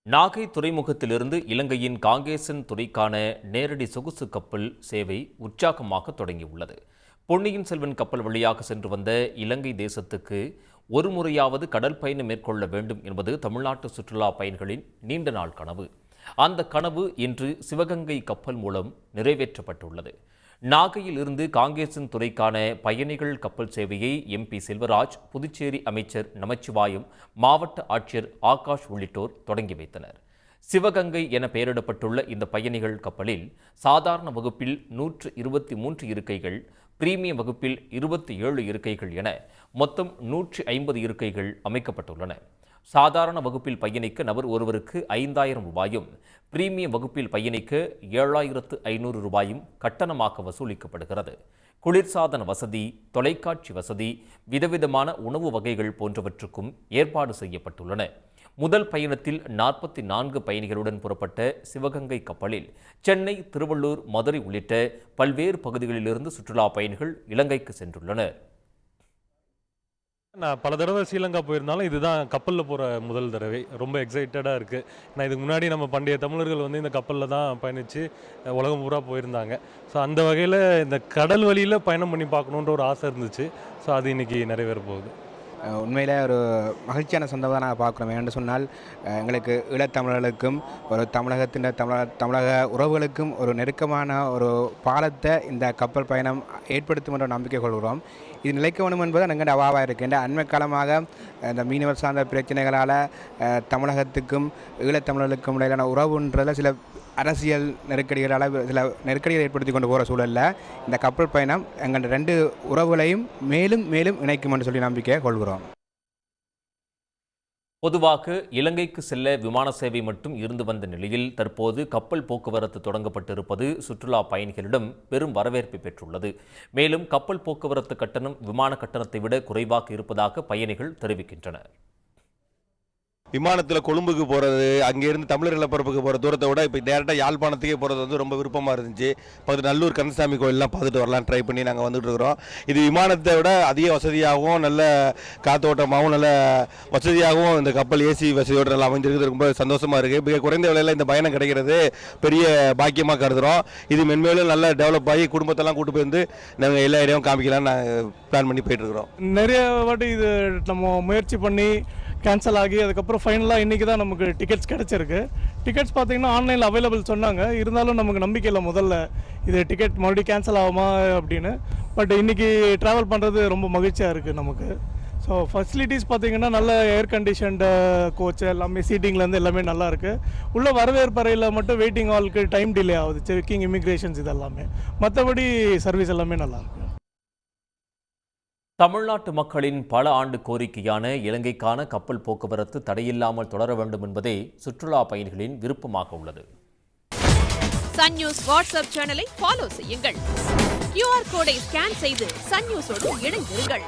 நாகை துறைமுகத்திலிருந்து இலங்கையின் காங்கேசன் துறைக்கான நேரடி சொகுசு கப்பல் சேவை உற்சாகமாக தொடங்கியுள்ளது. பொன்னியின் செல்வன் கப்பல் வழியாக சென்று வந்த இலங்கை தேசத்துக்கு ஒரு முறையாவது கடல் பயணம் மேற்கொள்ள வேண்டும் என்பது தமிழ்நாட்டு சுற்றுலா பயணிகளின் நீண்ட நாள் கனவு. அந்த கனவு இன்று சிவகங்கை கப்பல் மூலம் நிறைவேற்றப்பட்டுள்ளது. நாகையில் இருந்து காங்கேசன் துறைக்கான பயணிகள் கப்பல் சேவையை எம்பி செல்வராஜ், புதுச்சேரி அமைச்சர் நமச்சிவாயம், மாவட்ட ஆட்சியர் ஆகாஷ் உள்ளிட்டோர் தொடங்கி வைத்தனர். சிவகங்கை என பெயரிடப்பட்டுள்ள இந்த பயணிகள் கப்பலில் சாதாரண வகுப்பில் 123 இருக்கைகள், பிரீமியம் வகுப்பில் 27 இருக்கைகள் என மொத்தம் 150 இருக்கைகள் அமைக்கப்பட்டுள்ளன. சாதாரண வகுப்பில் பயணிக்க நபர் ஒருவருக்கு 5000 ரூபாயும், பிரீமியம் வகுப்பில் பயணிக்க 7500 ரூபாயும் கட்டணமாக வசூலிக்கப்படுகிறது. குளிர்சாதன வசதி, தொலைக்காட்சி வசதி, விதவிதமான உணவு வகைகள் போன்றவற்றுக்கும் ஏற்பாடு செய்யப்பட்டுள்ளன. முதல் பயணத்தில் 44 பயணிகளுடன் புறப்பட்ட சிவகங்கை கப்பலில் சென்னை, திருவள்ளூர், மதுரை உள்ளிட்ட பல்வேறு பகுதிகளிலிருந்து சுற்றுலா பயணிகள் இலங்கைக்கு சென்றுள்ளனர். நான் பல தடவை ஸ்ரீலங்கா போயிருந்தாலும் இதுதான் கப்பலில் போகிற முதல் தடவை. ரொம்ப எக்ஸைட்டடாக இருக்குது. நான் இதுக்கு முன்னாடி நம்ம பண்டைய தமிழர்கள் இந்த கப்பலில் தான் பயணித்து உலகம் பூரா போயிருந்தாங்க. ஸோ அந்த வகையில் இந்த கடல் வழியில் பயணம் பண்ணி பார்க்கணுன்ற ஒரு ஆசை இருந்துச்சு. ஸோ அது இன்றைக்கி நிறைவேற போகுது. உண்மையில் ஒரு மகிழ்ச்சியான சந்தர்ப்பம் தான் நாங்கள் பார்க்குறோம். ஏன்னு சொன்னால் எங்களுக்கு ஈழத்தமிழர்களுக்கும் ஒரு தமிழகத்தின் தமிழக உறவுகளுக்கும் ஒரு நெருக்கமான ஒரு பாலத்தை இந்த கப்பல் பயணம் ஏற்படுத்தும் என்ற நம்பிக்கை கொள்கிறோம். இது நிலைக்க வேணும் என்பது எங்கள் அவாவாக இருக்குது. அண்மை காலமாக இந்த மீனவர் சார்ந்த பிரச்சனைகளால் தமிழகத்துக்கும் ஈழத்தமிழர்களுக்கும் இடையிலான உறவுன்றதில் சில அரசியல் நெருக்கடிகளால் சில நெருக்கடிகளை ஏற்படுத்தி கொண்டு போகிற சூழலில் இந்த கப்பல் பயணம் எங்கள் 2 உறவுகளையும் மேலும் மேலும் இணைக்கும் என்று சொல்லி நம்பிக்கையை கொள்கிறோம். பொதுவாக இலங்கைக்கு செல்ல விமான சேவை மட்டும் இருந்து வந்த நிலையில் தற்போது கப்பல் போக்குவரத்து தொடங்கப்பட்டிருப்பது சுற்றுலா பயணிகளிடம் பெரும் வரவேற்பை பெற்றுள்ளது. மேலும் கப்பல் போக்குவரத்து கட்டணம் விமான கட்டணத்தை விட குறைவாக இருப்பதாக பயணிகள் தெரிவிக்கின்றனர். விமானத்தில் கொழும்புக்கு போகிறது, அங்கேருந்து தமிழர் நிலப்பரப்புக்கு போகிற தூரத்தை விட இப்போ டேரெக்டாக யாழ்ப்பாணத்துக்கே போகிறது ரொம்ப விருப்பமாக இருந்துச்சு. பக்கத்து நல்லூர் கந்தசாமி கோயிலெலாம் பார்த்துட்டு வரலாம் ட்ரை பண்ணி நாங்கள் வந்துட்டு இருக்கிறோம். இது விமானத்தை விட அதிக வசதியாகவும் நல்ல காத்தோட்டமாகவும் நல்ல வசதியாகவும் இந்த கப்பல் ஏசி வசதியோடு நல்லா அமைஞ்சிருக்கிறது ரொம்ப சந்தோஷமாக இருக்குது. மிக குறைந்த விலையில் இந்த பயணம் கிடைக்கிறது பெரிய பாக்கியமாக கருதுகிறோம். இது மென்மேலும் நல்லா டெவலப் ஆகி குடும்பத்தெல்லாம் கூட்டு போய் வந்து நாங்கள் எல்லா ஏரியாவும் காமிக்கலாம்னு நாங்கள் பிளான் பண்ணி போயிட்டுருக்கிறோம். நிறைய வாட்டி இது நம்ம முயற்சி பண்ணி கேன்சல் ஆகி அதுக்கப்புறம் ஃபைனலாக இன்றைக்கி தான் நமக்கு டிக்கெட்ஸ் கிடச்சிருக்கு. டிக்கெட்ஸ் பார்த்திங்கன்னா ஆன்லைனில் அவைலபிள் சொன்னாங்க. இருந்தாலும் நமக்கு நம்பிக்கை இல்லை முதல்ல இது டிக்கெட் மறுபடியும் கேன்சல் ஆகுமா அப்படின்னு. பட் இன்றைக்கி ட்ராவல் பண்ணுறது ரொம்ப மகிழ்ச்சியாக இருக்குது நமக்கு. ஸோ ஃபெசிலிட்டிஸ் பார்த்திங்கன்னா நல்ல ஏர் கண்டிஷன்டு கோச் எல்லாமே, சீட்டிங்லேருந்து எல்லாமே நல்லா இருக்குது. உள்ள வரவேற்பறையில் மட்டும் வெயிட்டிங் ஹாலுக்கு டைம் டிலே ஆகுது, செக்கிங், இமிக்ரேஷன்ஸ் இதெல்லாமே. மற்றபடி சர்வீஸ் எல்லாமே நல்லாயிருக்கு. தமிழ்நாட்டு மக்களின் பல ஆண்டு கோரிக்கையான இலங்கைக்கான கப்பல் போக்குவரத்து தடையில்லாமல் தொடர வேண்டும் என்பதே சுற்றுலா பயணிகளின் விருப்பமாக உள்ளது. சன் நியூஸ் வாட்ஸ்அப் சேனலை ஃபாலோ செய்யுங்கள். QR கோடை ஸ்கேன் செய்து சன் நியூஸோடு இணைந்திருங்கள்.